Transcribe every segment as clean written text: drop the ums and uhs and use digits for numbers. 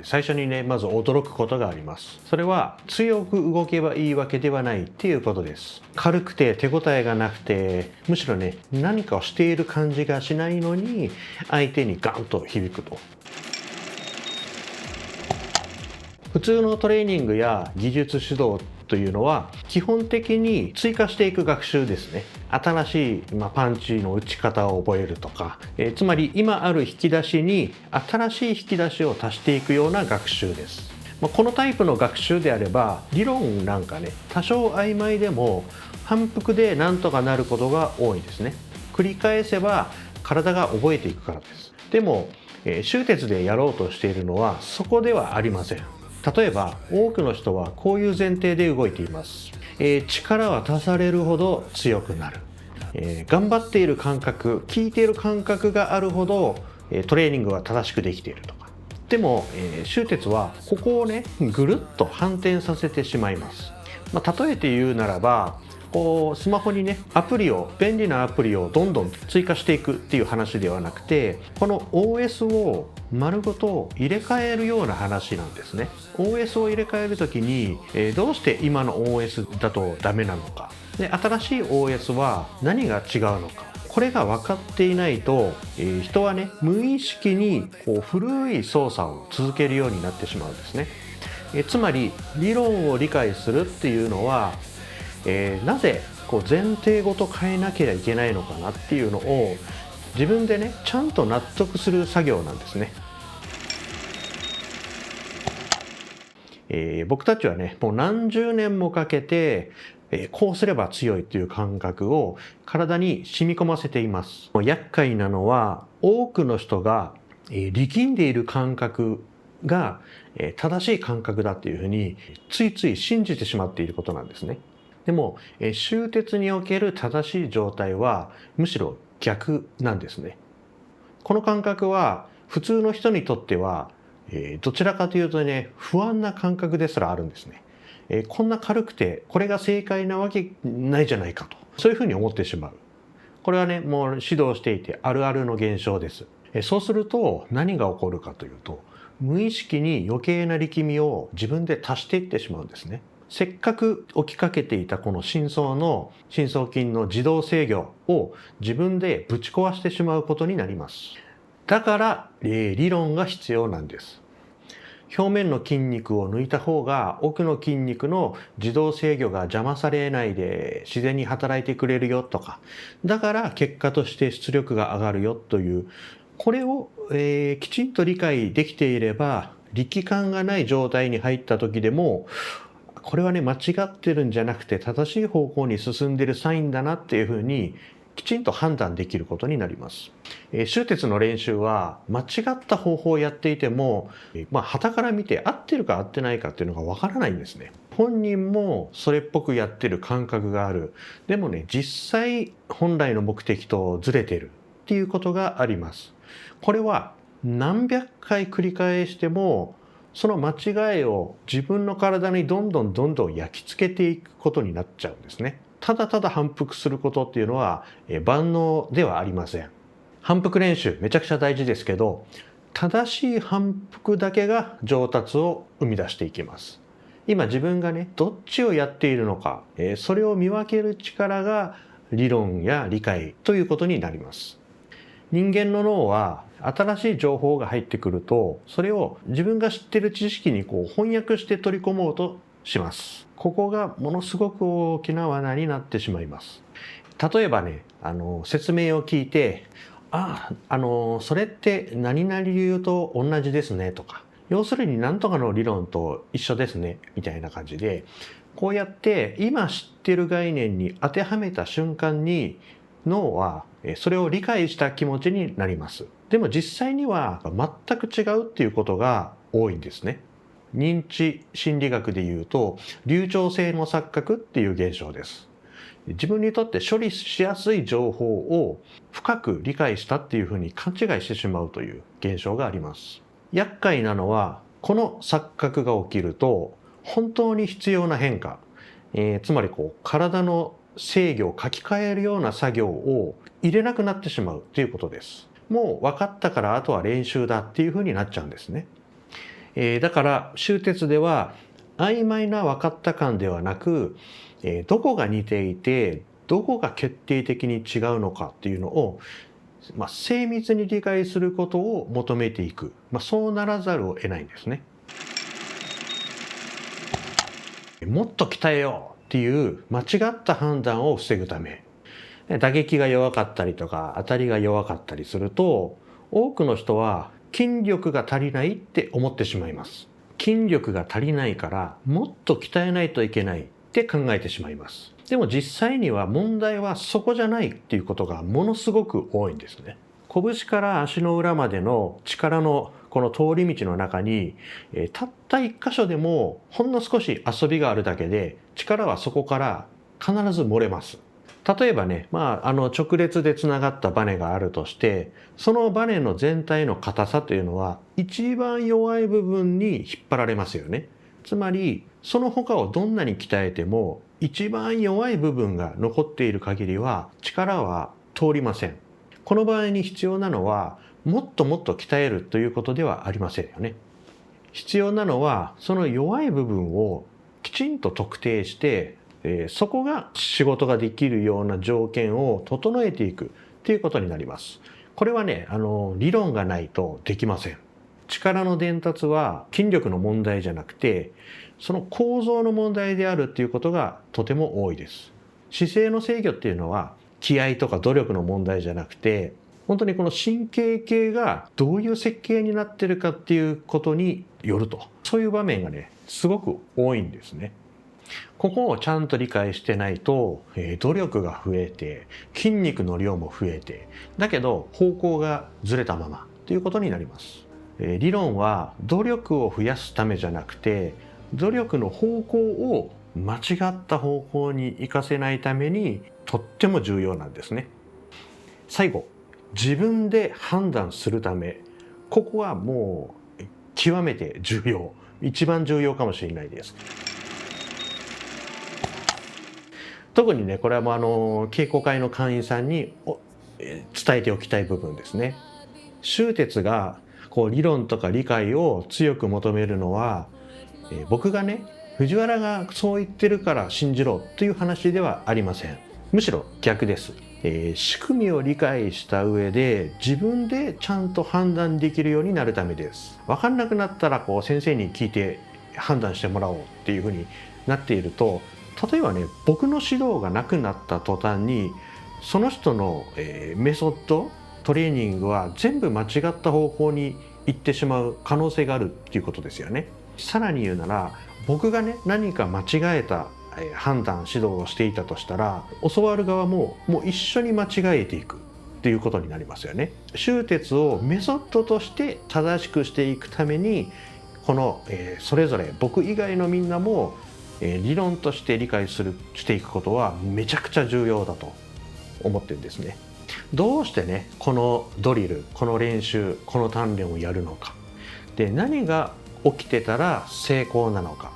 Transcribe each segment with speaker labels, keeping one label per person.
Speaker 1: 最初にね、まず驚くことがあります。それは強く動けばいいわけではないっていうことです。軽くて手応えがなくて、むしろね、何かをしている感じがしないのに、相手にガンと響くと。普通のトレーニングや技術指導というのは基本的に追加していく学習ですね。新しい、パンチの打ち方を覚えるとか、つまり今ある引き出しに新しい引き出しを足していくような学習です。このタイプの学習であれば理論なんかね、多少曖昧でも反復でなんとかなることが多いですね。繰り返せば体が覚えていくからです。でも、終鉄でやろうとしているのはそこではありません。例えば多くの人はこういう前提で動いています。力は足されるほど強くなる。頑張っている感覚、効いている感覚があるほどトレーニングは正しくできているとか。でも、終鉄はここをね、ぐるっと反転させてしまいます。例えて言うならば、スマホにね、便利なアプリをどんどん追加していくっていう話ではなくて、この OS を丸ごと入れ替えるような話なんですね。 OS を入れ替えるときに、どうして今の OS だとダメなのかで、新しい OS は何が違うのか、これが分かっていないと、人はね、無意識に古い操作を続けるようになってしまうんですね。つまり理論を理解するっていうのは、なぜ前提ごと変えなきゃいけないのかなっていうのを自分でね、ちゃんと納得する作業なんですね。僕たちはね、もう何十年もかけて、こうすれば強いという感覚を体に染み込ませています。厄介なのは多くの人が、力んでいる感覚が、正しい感覚だっていうふうについつい信じてしまっていることなんですね。でも、終鉄における正しい状態はむしろ逆なんですね。この感覚は普通の人にとっては、どちらかというとね、不安な感覚ですらあるんですね。こんな軽くてこれが正解なわけないじゃないかと、そういうふうに思ってしまう。これはね、もう指導していてあるあるの現象です。そうすると何が起こるかというと、無意識に余計な力みを自分で足していってしまうんですね。せっかく起きかけていたこの深層筋の自動制御を自分でぶち壊してしまうことになります。だから、理論が必要なんです。表面の筋肉を抜いた方が奥の筋肉の自動制御が邪魔されないで自然に働いてくれるよとか、だから結果として出力が上がるよという、これを、きちんと理解できていれば、力感がない状態に入った時でも、これはね、間違ってるんじゃなくて正しい方向に進んでるサインだなっていうふうにきちんと判断できることになります。終鉄の練習は間違った方法をやっていても、傍から見て合ってるか合ってないかっていうのがわからないんですね。本人もそれっぽくやってる感覚がある。でもね、実際本来の目的とずれてるっていうことがあります。これは何百回繰り返してもその間違いを自分の体にどんどん焼き付けていくことになっちゃうんですね。ただただ反復することっていうのは万能ではありません。反復練習めちゃくちゃ大事ですけど、正しい反復だけが上達を生み出していきます。今自分がね、どっちをやっているのか、それを見分ける力が理論や理解ということになります。人間の脳は新しい情報が入ってくると、それを自分が知っている知識に翻訳して取り込もうとします。ここがものすごく大きな罠になってしまいます。例えばね、説明を聞いて、それって何々理由と同じですねとか、要するに何とかの理論と一緒ですねみたいな感じで、こうやって今知ってる概念に当てはめた瞬間に脳はそれを理解した気持ちになります。でも実際には全く違うっていうことが多いんですね。認知心理学でいうと流暢性の錯覚っていう現象です。自分にとって処理しやすい情報を深く理解したっていうふうに勘違いしてしまうという現象があります。厄介なのはこの錯覚が起きると本当に必要な変化、つまり体の制御を書き換えるような作業を入れなくなってしまうということです。もう分かったからあとは練習だっていうふうになっちゃうんですね。だから終鉄では曖昧な分かった感ではなく、どこが似ていてどこが決定的に違うのかっていうのを、精密に理解することを求めていく、そうならざるを得ないんですね。もっと鍛えようっていう間違った判断を防ぐため、打撃が弱かったりとか当たりが弱かったりすると、多くの人は筋力が足りないって思ってしまいます。筋力が足りないからもっと鍛えないといけないって考えてしまいます。でも実際には問題はそこじゃないっていうことがものすごく多いんですね。拳から足の裏までの力のこの通り道の中に、たった一箇所でもほんの少し遊びがあるだけで力はそこから必ず漏れます。例えばね、直列でつながったバネがあるとして、そのバネの全体の硬さというのは一番弱い部分に引っ張られますよね。つまりその他をどんなに鍛えても一番弱い部分が残っている限りは力は通りません。この場合に必要なのはもっともっと鍛えるということではありませんよね。必要なのはその弱い部分をきちんと特定して、そこが仕事ができるような条件を整えていくということになります。これはね、理論がないとできません。力の伝達は筋力の問題じゃなくて、その構造の問題であるっていうことがとても多いです。姿勢の制御っていうのは気合とか努力の問題じゃなくて、本当にこの神経系がどういう設計になってるかっていうことによると、そういう場面がね、すごく多いんですね。ここをちゃんと理解してないと、努力が増えて筋肉の量も増えて、だけど方向がずれたままということになります。理論は努力を増やすためじゃなくて、努力の方向を間違った方向に行かせないためにとっても重要なんですね。最後、自分で判断するため、ここはもう極めて重要、一番重要かもしれないです。特にね、これはもう稽古会の会員さんに伝えておきたい部分ですね。終鉄が理論とか理解を強く求めるのは、僕がね、藤原がそう言ってるから信じろという話ではありません。むしろ逆です。仕組みを理解した上で自分でちゃんと判断できるようになるためです。分かんなくなったら先生に聞いて判断してもらおうっていうふうになっていると、例えばね、僕の指導がなくなった途端にその人の、メソッドトレーニングは全部間違った方向に行ってしまう可能性があるっていうことですよね。さらに言うなら、僕がね、何か間違えた判断指導をしていたとしたら、教わる側も一緒に間違えていくっていうことになりますよね。終鉄をメソッドとして正しくしていくために、この、それぞれ僕以外のみんなも、理論として理解していくことはめちゃくちゃ重要だと思ってるんですね。どうしてね、このドリル、この練習、この鍛錬をやるのか。で、何が起きてたら成功なのか。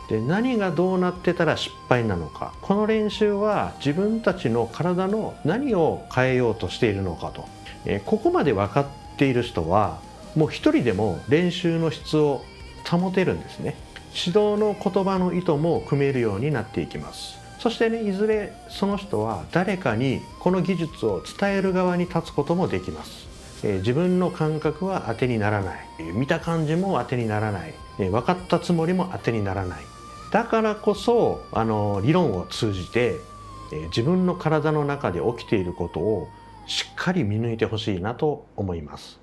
Speaker 1: で、何がどうなってたら失敗なのか。この練習は自分たちの体の何を変えようとしているのかと。ここまで分かっている人は、もう一人でも練習の質を保てるんですね。指導の言葉の意図も組めるようになっていきます。そしてね、いずれその人は誰かにこの技術を伝える側に立つこともできます。自分の感覚は当てにならない。見た感じも当てにならない。分かったつもりも当てにならない。だからこそ、理論を通じて、自分の体の中で起きていることをしっかり見抜いてほしいなと思います。